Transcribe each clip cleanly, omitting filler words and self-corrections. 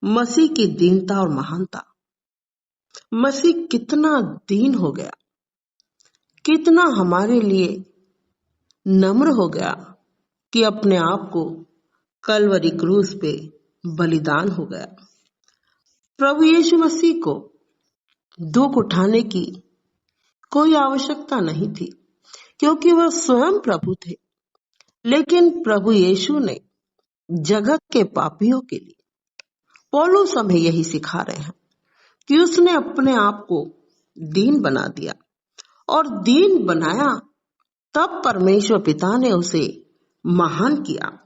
मसीह की दीनता और महानता। मसीह कितना दीन हो गया, कितना हमारे लिए नम्र हो गया कि अपने आप को कलवरी क्रूस पे बलिदान हो गया। प्रभु यीशु मसीह को दुख उठाने की कोई आवश्यकता नहीं थी, क्योंकि वह स्वयं प्रभु थे। लेकिन प्रभु यीशु ने जगत के पापियों के लिए, पौलुस हमें यही सिखा रहे हैं कि उसने अपने आप को दीन बना दिया, और दीन बनाया तब परमेश्वर पिता ने उसे महान किया।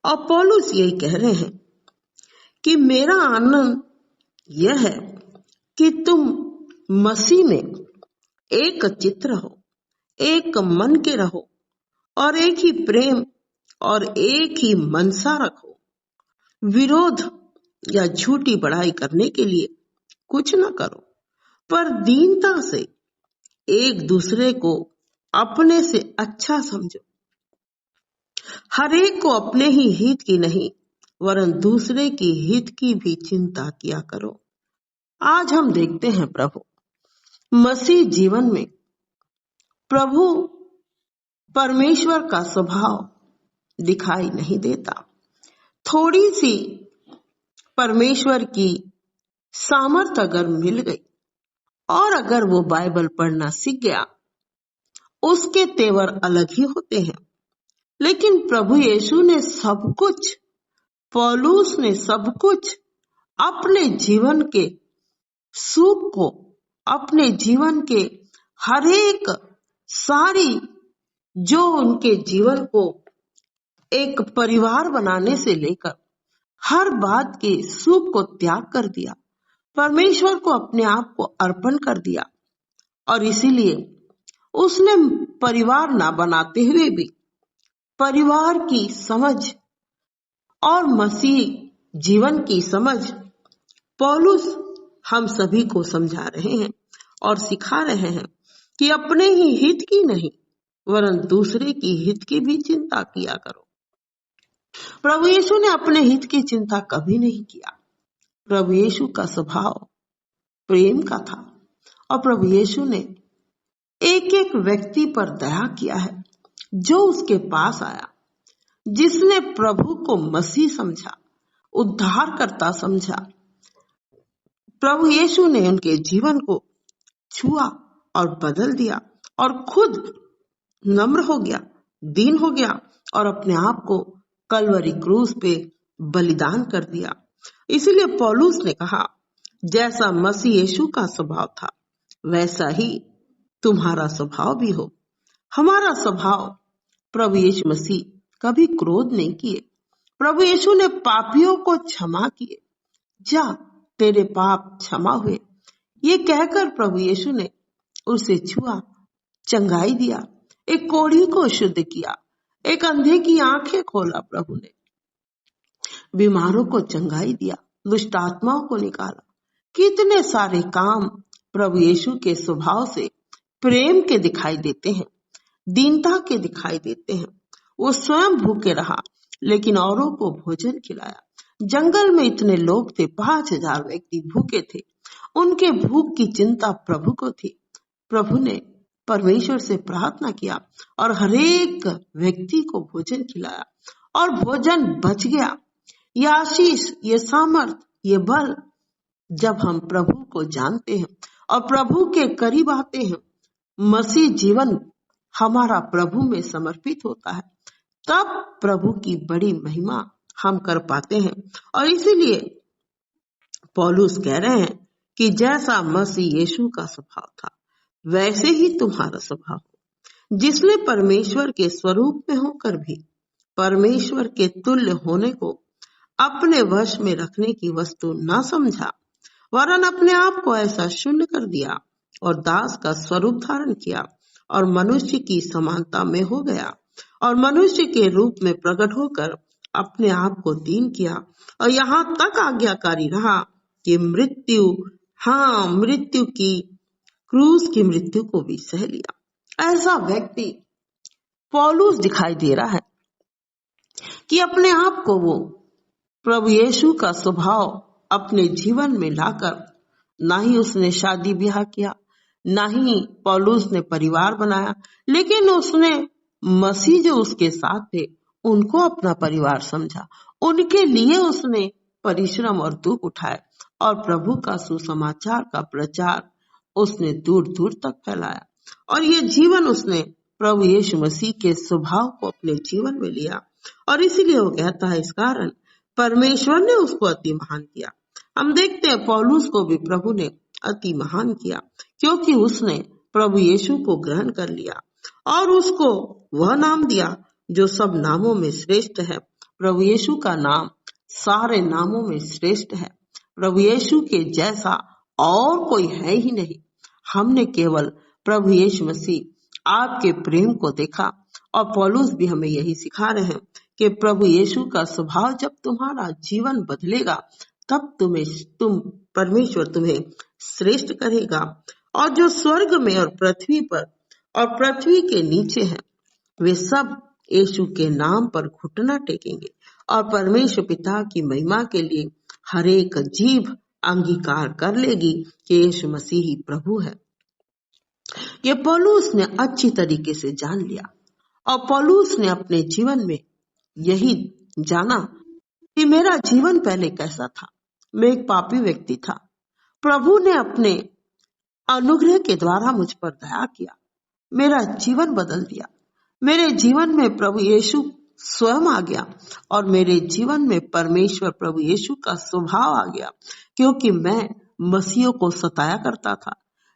और पौलुस यही कह रहे हैं कि मेरा आनंद यह है कि तुम मसीह में एक चित्त रहो, एक मन के रहो, और एक ही प्रेम और एक ही मनसा रखो। विरोध या झूठी बड़ाई करने के लिए कुछ न करो, पर दीनता से एक दूसरे को अपने से अच्छा समझो। हर एक को अपने ही हित की नहीं, वरन दूसरे की हित की भी चिंता किया करो। आज हम देखते हैं प्रभु मसीह जीवन में प्रभु परमेश्वर का स्वभाव दिखाई नहीं देता। थोड़ी सी परमेश्वर की सामर्थ अगर मिल गई और अगर वो बाइबल पढ़ना सीख गया, उसके तेवर अलग ही होते हैं। लेकिन प्रभु यीशु ने सब कुछ, पौलुस ने सब कुछ अपने जीवन के सुख को, अपने जीवन के हर एक सारी जो उनके जीवन को एक परिवार बनाने से लेकर हर बात के सुख को त्याग कर दिया, परमेश्वर को अपने आप को अर्पण कर दिया। और इसीलिए उसने परिवार ना बनाते हुए भी परिवार की समझ और मसीह जीवन की समझ पौलुस हम सभी को समझा रहे हैं और सिखा रहे हैं कि अपने ही हित की नहीं, वरन दूसरे की हित की भी चिंता किया करो। प्रभु यीशु ने अपने हित की चिंता कभी नहीं किया। प्रभु यीशु का स्वभाव प्रेम का था, और प्रभु यीशु ने एक एक व्यक्ति पर दया किया है जो उसके पास आया, जिसने प्रभु को मसीह समझा, उद्धारकर्ता समझा। प्रभु यीशु ने उनके जीवन को छुआ और बदल दिया, और खुद नम्र हो गया, दीन हो गया, और अपने आप को कलवरी क्रूस पे बलिदान कर दिया। इसीलिए पौलुस ने कहा, जैसा मसीह यीशु का स्वभाव था वैसा ही तुम्हारा स्वभाव भी हो। हमारा स्वभाव प्रभु यीशु मसीह कभी क्रोध नहीं किए। प्रभु यीशु ने पापियों को क्षमा किए, जा तेरे पाप क्षमा हुए, ये कहकर प्रभु यीशु ने उसे छुआ, चंगाई दिया, एक कोढ़ी को शुद्ध किया, एक अंधे की आंखें खोला, प्रभु ने बीमारों को चंगाई दिया, दुष्ट आत्माओं को निकाला। कितने सारे काम प्रभु यीशु के स्वभाव से प्रेम के दिखाई देते हैं, दीनता के दिखाई देते हैं। वो स्वयं भूखे रहा लेकिन औरों को भोजन खिलाया। जंगल में इतने लोग थे, 5000 व्यक्ति भूखे थे, उनके भूख की चिंता प्रभु को थी। प्रभु ने परमेश्वर से प्रार्थना किया और हरेक व्यक्ति को भोजन खिलाया, और भोजन बच गया। यह आशीष, ये सामर्थ, ये बल जब हम प्रभु को जानते हैं और प्रभु के करीब आते हैं, मसीह जीवन हमारा प्रभु में समर्पित होता है, तब प्रभु की बड़ी महिमा हम कर पाते हैं। और इसीलिए पौलुस कह रहे हैं कि जैसा मसीह यीशु का स्वभाव था वैसे ही तुम्हारा स्वभाव हो, जिसने परमेश्वर के स्वरूप में होकर भी परमेश्वर के तुल्य होने को अपने वश में रखने की वस्तु न समझा, वरन अपने आप को ऐसा शून्य कर दिया और दास का स्वरूप धारण किया, और मनुष्य की समानता में हो गया, और मनुष्य के रूप में प्रकट होकर अपने आप को दीन किया, और यहाँ तक आज्ञाकारी रहा कि मृत्यु की क्रूस की मृत्यु को भी सह लिया। ऐसा व्यक्ति पौलुस दिखाई दे रहा है कि अपने आप को वो प्रभु यीशु का स्वभाव अपने जीवन में लाकर ना ही उसने शादी ब्याह किया, ना ही पौलुस ने परिवार बनाया, लेकिन उसने मसीह जो उसके साथ थे उनको अपना परिवार समझा। उनके लिए उसने परिश्रम और दुख उठाए और प्रभु का सुसमाचार का प्रचार उसने दूर दूर तक फैलाया। और ये जीवन उसने प्रभु यीशु मसीह के स्वभाव को अपने जीवन में लिया। और इसीलिए वो कहता है, इस कारण परमेश्वर ने उसको अति महान किया। हम देखते हैं पौलुस को भी प्रभु ने अति महान किया, क्योंकि उसने प्रभु यीशु को ग्रहण कर लिया और उसको वह नाम दिया जो सब नामों में श्रेष्ठ है। प्रभु यीशु का नाम सारे नामों में श्रेष्ठ है। प्रभु यीशु के जैसा और कोई है ही नहीं। हमने केवल प्रभु यीशु मसीह आपके प्रेम को देखा, और पौलुस भी हमें यही सिखा रहे हैं कि प्रभु यीशु का स्वभाव जब तुम्हारा जीवन बदलेगा तब परमेश्वर तुम्हें श्रेष्ठ करेगा। और जो स्वर्ग में और पृथ्वी पर और पृथ्वी के नीचे हैं वे सब यीशु के नाम पर घुटना टेकेंगे और परमेश्वर पिता की महिमा के लिए हर एक जीभ अंगीकार कर लेगी कि यीशु मसीह ही प्रभु है। ये पौलुस ने अच्छी तरीके से जान लिया, और पौलुस ने अपने जीवन में यही जाना कि मेरा जीवन पहले कैसा था। मैं एक पापी व्यक्ति था। प्रभु ने अपने अनुग्रह के द्वारा मुझ पर दया किया, मेरा जीवन बदल दिया। मेरे जीवन में प्रभु यीशु स्वयं आ गया और मेरे जीवन में परमेश्वर प्रभु यीशु का स्वभाव आ गया, क्योंकि मैं मसीहों को सताया करता था,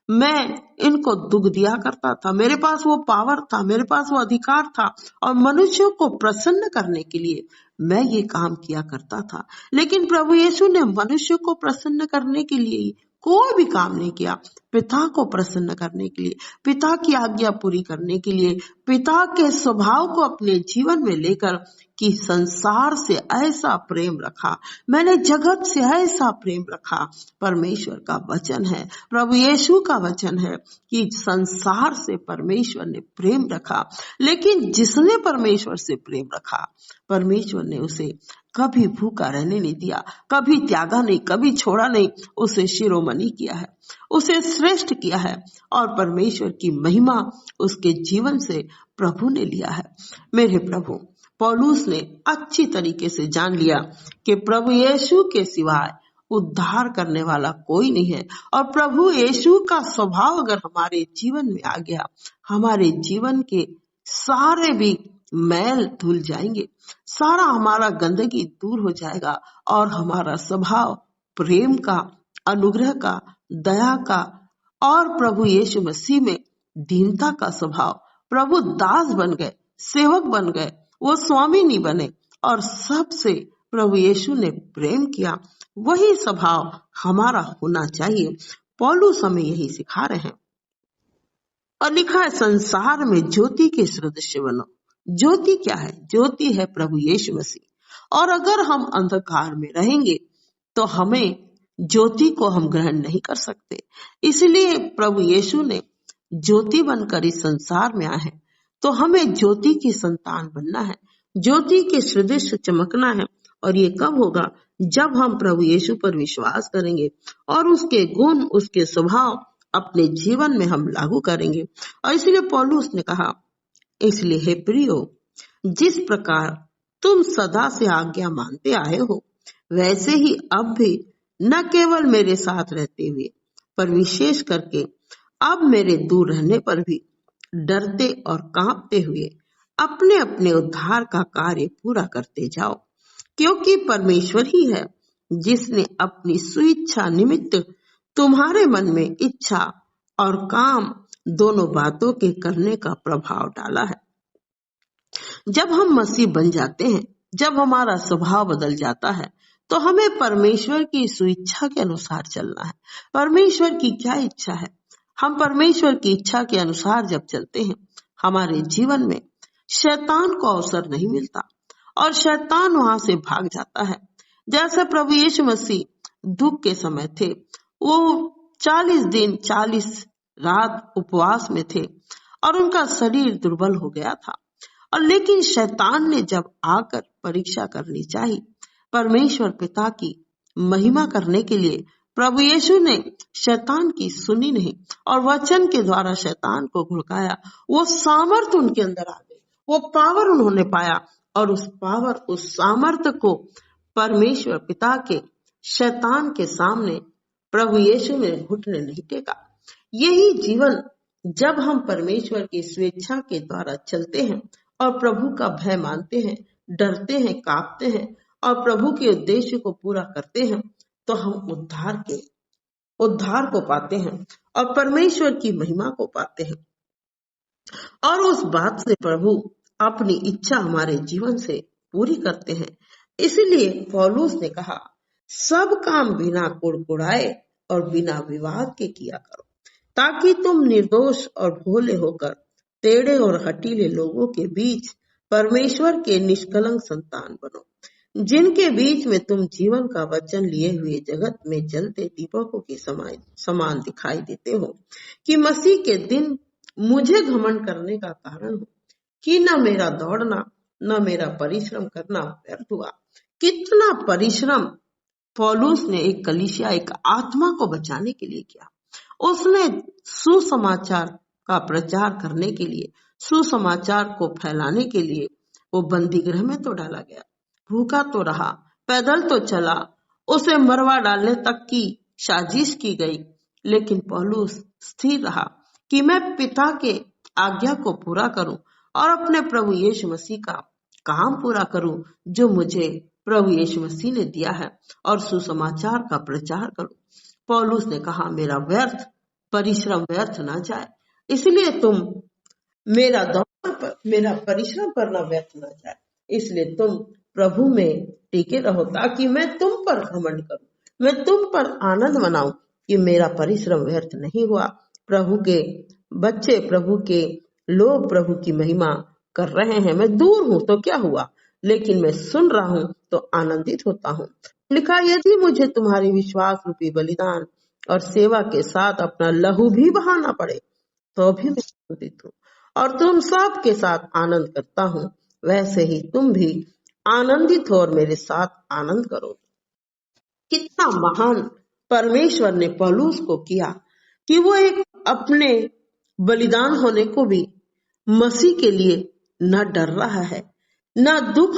मैं इनको दुख दिया करता था। मेरे पास वो पावर था, मेरे पास वो अधिकार था, और मनुष्यों को प्रसन्न करने के लिए मैं ये काम किया करता था। लेकिन प्रभु यीशु ने मनुष्य को प्रसन्न करने के लिए कोई भी काम नहीं किया। पिता को प्रसन्न करने के लिए, पिता की आज्ञा पूरी करने के लिए, पिता के स्वभाव को अपने जीवन में लेकर कि संसार से ऐसा प्रेम रखा, मैंने जगत से ऐसा प्रेम रखा। परमेश्वर का वचन है, प्रभु यीशु का वचन है कि संसार से परमेश्वर ने प्रेम रखा। लेकिन जिसने परमेश्वर से प्रेम रखा, परमेश्वर ने उसे कभी भूखा रहने नहीं दिया, कभी त्यागा नहीं, कभी छोड़ा नहीं। उसे शिरोमणि किया है, उसे श्रेष्ठ किया है, और परमेश्वर की महिमा उसके जीवन से प्रभु ने लिया है। मेरे प्रभु पौलुस ने अच्छी तरीके से जान लिया कि प्रभु यीशु के सिवाय उद्धार करने वाला कोई नहीं है। और प्रभु यीशु का स्वभाव अगर हमारे जीवन में आ गया, हमारे जीवन के सारे भी मैल धुल जाएंगे, सारा हमारा गंदगी दूर हो जाएगा, और हमारा स्वभाव प्रेम का, अनुग्रह का, दया का, और प्रभु यीशु मसीह में दीनता का स्वभाव। प्रभु दास बन गए, सेवक बन गए, वो स्वामी नहीं बने, और सबसे प्रभु यीशु ने प्रेम किया। वही स्वभाव हमारा होना चाहिए। पौलुस हमें यही सिखा रहे हैं, और लिखा है संसार में ज्योति के सदृश बनो। ज्योति क्या है? ज्योति है प्रभु यीशु मसीह। और अगर हम अंधकार में रहेंगे तो हमें ज्योति को हम ग्रहण नहीं कर सकते। इसलिए प्रभु यीशु ने ज्योति बनकर इस संसार में आए हैं, तो हमें ज्योति की संतान बनना है, ज्योति के सदृश चमकना है। और ये कब होगा? जब हम प्रभु यीशु पर विश्वास करेंगे और उसके गुण, उसके स्वभाव अपने जीवन में हम लागू करेंगे। और इसलिए पौलुस ने कहा, इसलिए हे प्रियो, जिस प्रकार तुम सदा से आज्ञा मानते आए हो, वैसे ही अब भी न केवल मेरे साथ रहते हुए, पर विशेष करके अब मेरे दूर रहने पर भी डरते और कांपते हुए अपने अपने उद्धार का कार्य पूरा करते जाओ। क्योंकि परमेश्वर ही है जिसने अपनी स्वेच्छा निमित्त तुम्हारे मन में इच्छा और काम दोनों बातों के करने का प्रभाव डाला है। जब हम मसीह बन जाते हैं, जब हमारा स्वभाव बदल जाता है, तो हमें परमेश्वर की स्वेच्छा के अनुसार चलना है। परमेश्वर की क्या इच्छा है, हम परमेश्वर की इच्छा के अनुसार जब चलते हैं, हमारे जीवन में शैतान को अवसर नहीं मिलता और शैतान वहां से भाग जाता है। जैसे प्रभु यीशु मसीह दुख के समय थे, वो 40 दिन 40 रात उपवास में थे और उनका शरीर दुर्बल हो गया था। और लेकिन शैतान ने जब आकर परीक्षा करनी चाहिए, परमेश्वर पिता की महिमा करने के लिए प्रभु यीशु ने शैतान की सुनी नहीं और वचन के द्वारा शैतान को घुड़काया। वो सामर्थ उनके अंदर आ गई, वो पावर उन्होंने पाया और उस पावर, उस सामर्थ को परमेश्वर पिता के शैतान के सामने प्रभु यीशु ने घुटने नहीं टेका। यही जीवन जब हम परमेश्वर की स्वेच्छा के द्वारा चलते हैं और प्रभु का भय मानते हैं, डरते हैं, कांपते हैं और प्रभु के उद्देश्य को पूरा करते हैं, तो हम उद्धार को पाते हैं और परमेश्वर की महिमा को पाते हैं। और उस बात से प्रभु अपनी इच्छा हमारे जीवन से पूरी करते हैं। इसीलिए पौलुस ने कहा, सब काम बिना कुड़कुड़ाए और बिना विवाद के किया करो, ताकि तुम निर्दोष और भोले होकर टेढ़े और हठीले लोगों के बीच परमेश्वर के निष्कलंक संतान बनो, जिनके बीच में तुम जीवन का वचन लिए हुए जगत में जलते दीपकों के समान दिखाई देते हो, कि मसीह के दिन मुझे घमंड करने का कारण हो कि न मेरा दौड़ना न मेरा परिश्रम करना व्यर्थ हुआ। कितना परिश्रम पौलुस ने एक कलीसिया, एक आत्मा को बचाने के लिए किया। उसने सुसमाचार का प्रचार करने के लिए, सुसमाचार को फैलाने के लिए वो बंदी गृह में तो डाला गया, भूखा तो रहा, पैदल तो चला, उसे मरवा डालने तक की साजिश की गई, लेकिन पौलुस स्थिर रहा कि मैं पिता के आज्ञा को पूरा करूं और अपने प्रभु यीशु मसीह का काम पूरा करूं जो मुझे प्रभु यीशु मसीह ने दिया है, और सुसमाचार का प्रचार करूं। पौलुस ने कहा, मेरा व्यर्थ परिश्रम व्यर्थ ना जाए, इसलिए तुम मेरा परिश्रम करना व्यर्थ ना जाए, इसलिए तुम प्रभु में टिके रहो, ताकि मैं तुम पर घमंड करूं, मैं तुम पर आनंद मनाऊं कि मेरा परिश्रम व्यर्थ नहीं हुआ। प्रभु के बच्चे, प्रभु के लोग प्रभु की महिमा कर रहे हैं। मैं दूर हूं तो क्या हुआ, लेकिन मैं सुन रहा हूं तो आनंदित होता हूं। लिखा, यदि मुझे तुम्हारी विश्वास रूपी बलिदान और सेवा के साथ अपना लहू भी बहाना पड़े तो भी मैं आनंदित हूँ और तुम सब के साथ आनंद करता हूँ। वैसे ही तुम भी आनंदित हो और मेरे साथ आनंद करो। कितना महान परमेश्वर ने पौलुस को किया कि वो एक अपने बलिदान होने को भी मसीह के लिए न डर रहा है, न दुख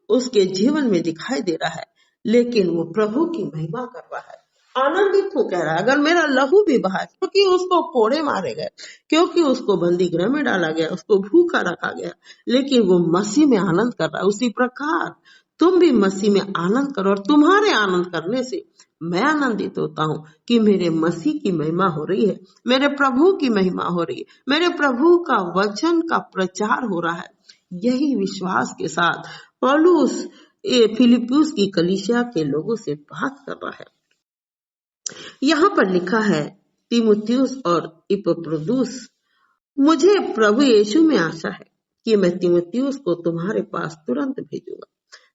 उसके जीवन में दिखाई दे रहा है, लेकिन वो प्रभु की महिमा कर रहा है। आनंदित हो कह रहा है, अगर मेरा लहू भी बहा, क्योंकि उसको कोड़े मारे गए, क्योंकि उसको बंदी गृह में डाला गया, उसको भूखा रखा गया, लेकिन वो मसीह में आनंद कर रहा है। उसी प्रकार तुम भी मसीह में आनंद करो और तुम्हारे आनंद करने से मैं आनंदित होता हूँ कि मेरे मसीह की महिमा हो रही है, मेरे प्रभु की महिमा हो रही है, मेरे प्रभु का वचन का प्रचार हो रहा है। यही विश्वास के साथ पौलुस फिलिप्पुस की कलीसिया के लोगों से बात कर रहा है। यहाँ पर लिखा है, तीमुथियुस और इपफ्रोदुस, मुझे प्रभु यीशु में आशा है कि मैं तीमुथियुस को तुम्हारे पास तुरंत भेजूंगा,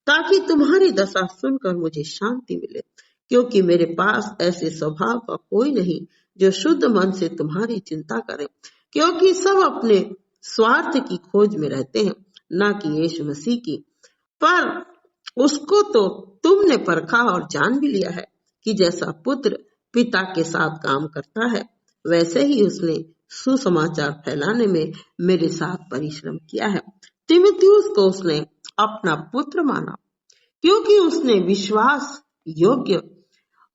ताकि तुम्हारी दशा सुनकर मुझे शांति मिले, क्योंकि मेरे पास ऐसे स्वभाव का कोई नहीं जो शुद्ध मन से तुम्हारी चिंता करे, क्योंकि सब अपने स्वार्थ की खोज में रहते हैं, ना कि यीशु मसीह की। पर उसको तो तुमने परखा और जान भी लिया है कि जैसा पुत्र पिता के साथ काम करता है, वैसे ही उसने सुसमाचार फैलाने में मेरे साथ परिश्रम किया है। तीमुथियुस को उसने अपना पुत्र माना, क्योंकि उसने विश्वास योग्य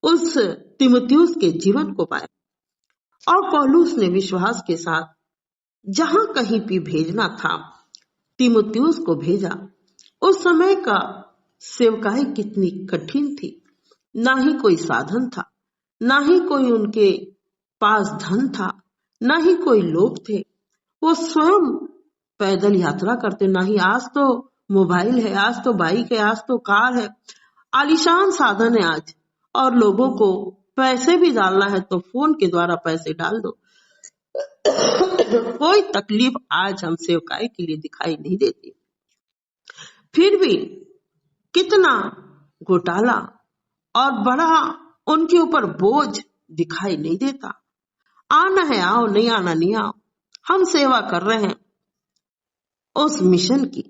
उस तीमुथियुस के जीवन को पाया। और पौलुस ने विश्वास के साथ जहां कहीं भी भेजना था, तीमुथियुस को भेजा। उस समय का सेवकाई कितनी कठिन थी, ना ही कोई साधन था, ना ही कोई उनके पास धन था, ना ही कोई लोग थे। वो स्वयं पैदल यात्रा करते, ना ही आज तो मोबाइल है, आज तो बाइक है, आज तो कार है, आलीशान साधन है आज, और लोगों को पैसे भी डालना है तो फोन के द्वारा पैसे डाल दो। कोई तकलीफ आज हम सेवकाई के लिए दिखाई नहीं देती। फिर भी कितना घोटाला और बड़ा उनके ऊपर बोझ दिखाई नहीं देता। आना है आओ, नहीं आना नहीं आओ। हम सेवा कर रहे हैं उस मिशन की,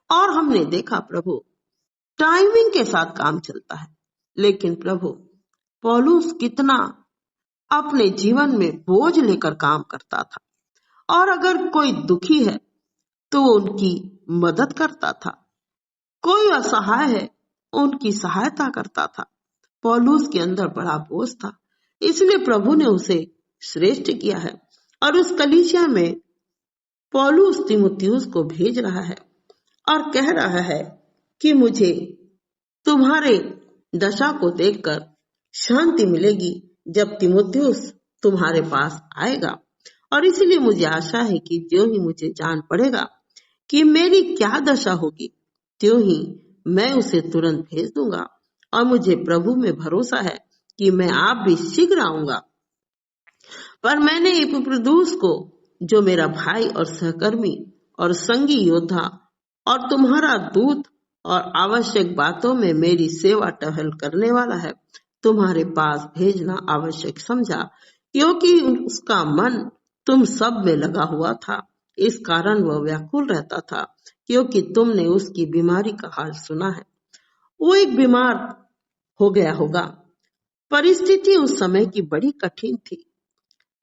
और हमने देखा प्रभु टाइमिंग के साथ काम चलता है। लेकिन प्रभु पौलुस कितना अपने जीवन में बोझ लेकर काम करता था, और अगर कोई दुखी है तो वो उनकी मदद करता था, कोई असहाय है उनकी सहायता करता था। पौलुस के अंदर बड़ा बोझ था, इसलिए प्रभु ने उसे श्रेष्ठ किया है और उस कलीसिया में पौलुस तीमुथियुस को भेज रहा है और कह रहा है कि मुझे तुम्हारे दशा को देखकर शांति मिलेगी जब तीमुथियुस तुम्हारे पास आएगा, और इसलिए मुझे आशा है कि ज्यों ही मुझे जान पड़ेगा कि मेरी क्या दशा होगी, त्यों ही मैं उसे तुरंत भेज दूंगा। और मुझे प्रभु में भरोसा है कि मैं आप भी शीघ्र आऊंगा। पर मैंने इपफ्रुदीतुस को, जो मेरा भाई और सहकर्मी और संगी योद्धा और तुम्हारा दूत और आवश्यक बातों में मेरी सेवा टहल करने वाला है, तुम्हारे पास भेजना आवश्यक समझा, क्योंकि उसका मन तुम सब में लगा हुआ था। इस कारण वह व्याकुल रहता था, क्योंकि तुमने उसकी बीमारी का हाल सुना है। वो एक बीमार हो गया होगा। परिस्थिति उस समय की बड़ी कठिन थी।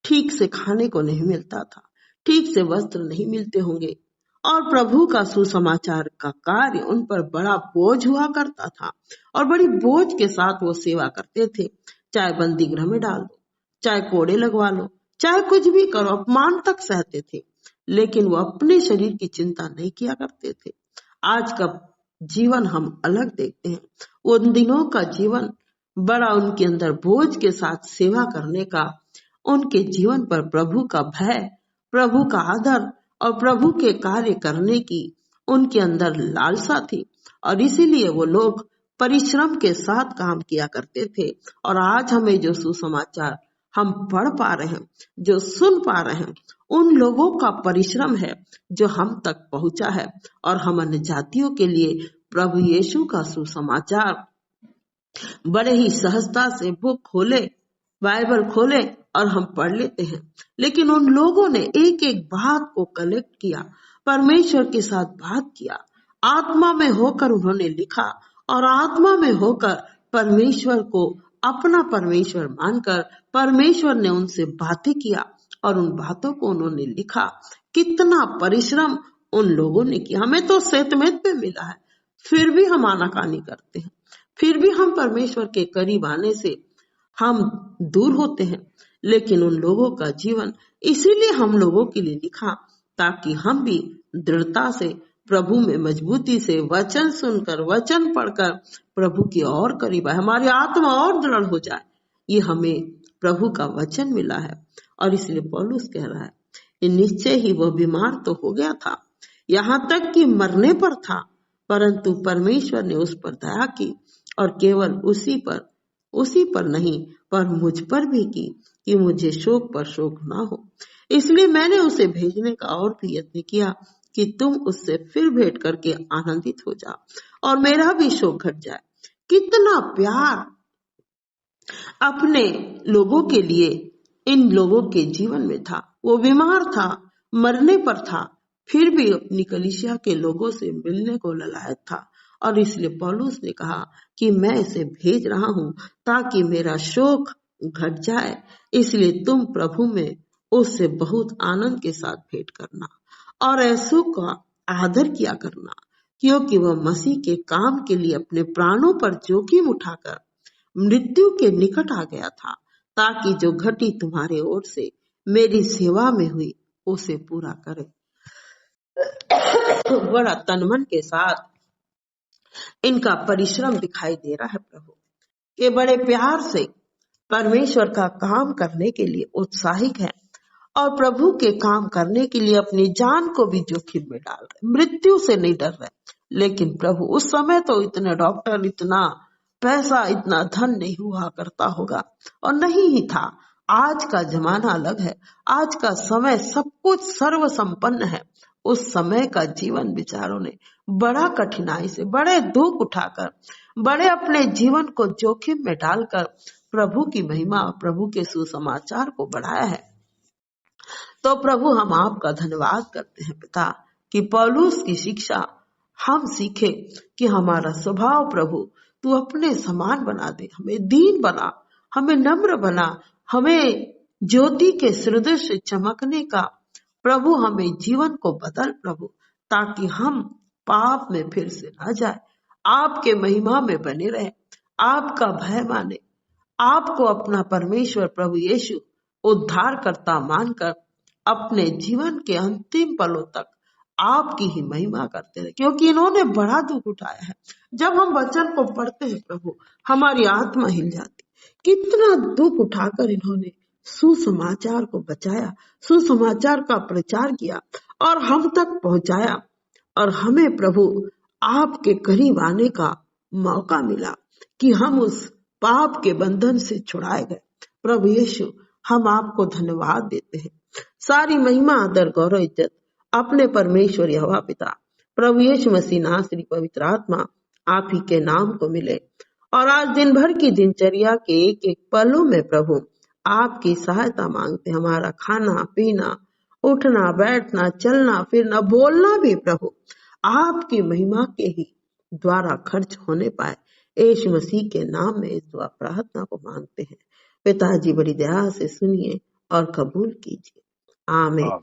ठीक से खाने को नहीं मिलता था, ठीक से वस्त्र नहीं मिलते होंगे, और प्रभु का सुसमाचार का कार्य उन पर बड़ा बोझ हुआ करता था, और बड़ी बोझ के साथ वो सेवा करते थे। चाहे बंदी गृह में डाल दो, चाहे कोड़े लगवा लो, चाहे कुछ भी करो, अपमान तक सहते थे, लेकिन वो अपने शरीर की चिंता नहीं किया करते थे। आज का जीवन हम अलग देखते हैं। उन दिनों का जीवन बड़ा उनके अंदर बोझ के साथ सेवा करने का, उनके जीवन पर प्रभु का भय, प्रभु का आदर और प्रभु के कार्य करने की उनके अंदर लालसा थी, और इसीलिए वो लोग परिश्रम के साथ काम किया करते थे। और आज हमें जो सुसमाचार हम पढ़ पा रहे हैं, जो सुन पा रहे हैं, उन लोगों का परिश्रम है जो हम तक पहुंचा है, और हम अन्य जातियों के लिए प्रभु यीशु का सुसमाचार बड़े ही सहजता से बुक खोले, बाइबल खोले और हम पढ़ लेते हैं। लेकिन उन लोगों ने एक एक बात को कलेक्ट किया, परमेश्वर के साथ बात किया, आत्मा में होकर उन्होंने लिखा, और आत्मा में होकर परमेश्वर को अपना परमेश्वर मानकर परमेश्वर ने उनसे बातें किया, और उन बातों को उन्होंने लिखा। कितना परिश्रम उन लोगों ने किया। हमें तो सेतमेत पे मिला है, फिर भी हम आनाकानी करते हैं, फिर भी हम परमेश्वर के करीब आने से हम दूर होते हैं। लेकिन उन लोगों का जीवन इसीलिए हम लोगों के लिए लिखा, ताकि हम भी दृढ़ता से प्रभु में मजबूती से वचन सुनकर, वचन पढ़कर प्रभु की और करीब आए, हमारी आत्मा और दृढ़ हो जाए। ये हमें प्रभु का वचन मिला है। और इसलिए पौलुस कह रहा है कि निश्चय ही वह बीमार तो हो गया था, यहाँ तक कि मरने पर था, परंतु परमेश्वर ने उस पर दया की, और केवल उसी पर नहीं पर मुझ पर भी की, कि मुझे शोक पर शोक ना हो। इसलिए मैंने उसे भेजने का और भी यत्न किया कि तुम उससे फिर भेंट करके आनंदित हो जाओ और मेरा भी शोक घट जाए। कितना प्यार अपने लोगों के लिए इन लोगों के जीवन में था। वो बीमार था, मरने पर था, फिर भी अपनी कलीसिया के लोगों से मिलने को ललायत था। और इसलिए पौलुस ने कहा कि मैं इसे भेज रहा हूं ताकि मेरा शोक घट जाए। इसलिए तुम प्रभु में उससे बहुत आनंद के साथ भेंट करना और ऐसों का आदर किया करना, क्योंकि वह मसीह के काम के लिए अपने प्राणों पर जोखिम उठाकर मृत्यु के निकट आ गया था, ताकि जो घटी तुम्हारे ओर से मेरी सेवा में हुई उसे पूरा करे। बड़ा तनमन के साथ इनका परिश्रम दिखाई दे रहा है। प्रभु के बड़े प्यार से परमेश्वर का काम करने के लिए उत्साहित है, और प्रभु के काम करने के लिए अपनी जान को भी जोखिम में डाल रहे, मृत्यु से नहीं डर रहे। लेकिन प्रभु उस समय तो इतने डॉक्टर, इतना पैसा, इतना धन नहीं हुआ करता होगा, और नहीं ही था। आज का जमाना अलग है, आज का समय सब कुछ सर्व संपन्न है। उस समय का जीवन विचारों ने बड़ा कठिनाई से, बड़े दुख उठाकर, बड़े अपने जीवन को जोखिम में डालकर प्रभु की महिमा, प्रभु के सुसमाचार को बढ़ाया है। तो प्रभु हम आपका धन्यवाद करते हैं पिता कि पौलुस की शिक्षा हम सीखे कि हमारा स्वभाव प्रभु तू अपने समान बना दे, हमें दीन बना, हमें नम्र बना, हमें ज्योति के सदृश चमकने का प्रभु हमें जीवन को बदल प्रभु, ताकि हम पाप में फिर से ना जाए, आपके महिमा में बने रहे, आपका भय माने, आपको अपना परमेश्वर प्रभु यीशु उद्धारकर्ता मानकर अपने जीवन के अंतिम पलों तक आपकी ही महिमा करते रहे, क्योंकि इन्होंने बड़ा दुख उठाया है। जब हम वचन को पढ़ते हैं प्रभु, हमारी आत्मा हिल जाती, कितना दुख उठाकर इन्होंने सुसमाचार को बचाया, सुसमाचार का प्रचार किया और हम तक पहुंचाया, और हमें प्रभु आपके करीब आने का मौका मिला कि हम उस पाप के बंधन से छुड़ाए गए। प्रभु यीशु, हम आपको धन्यवाद देते हैं। सारी महिमा, आदर, गौरव, इज्जत अपने परमेश्वर यहोवा पिता प्रभु यीशु मसीह नासरी पवित्र आत्मा आप ही के नाम को मिले। और आज दिन भर की दिनचर्या के एक एक पलों में प्रभु आपकी सहायता मांगते, हमारा खाना पीना, उठना बैठना, चलना फिरना, बोलना भी प्रभु आपकी महिमा के ही द्वारा खर्च होने पाए। यीशु मसीह के नाम में इस दुआ प्रार्थना को मांगते हैं। पिताजी बड़ी दया से सुनिए और कबूल कीजिए। आमीन।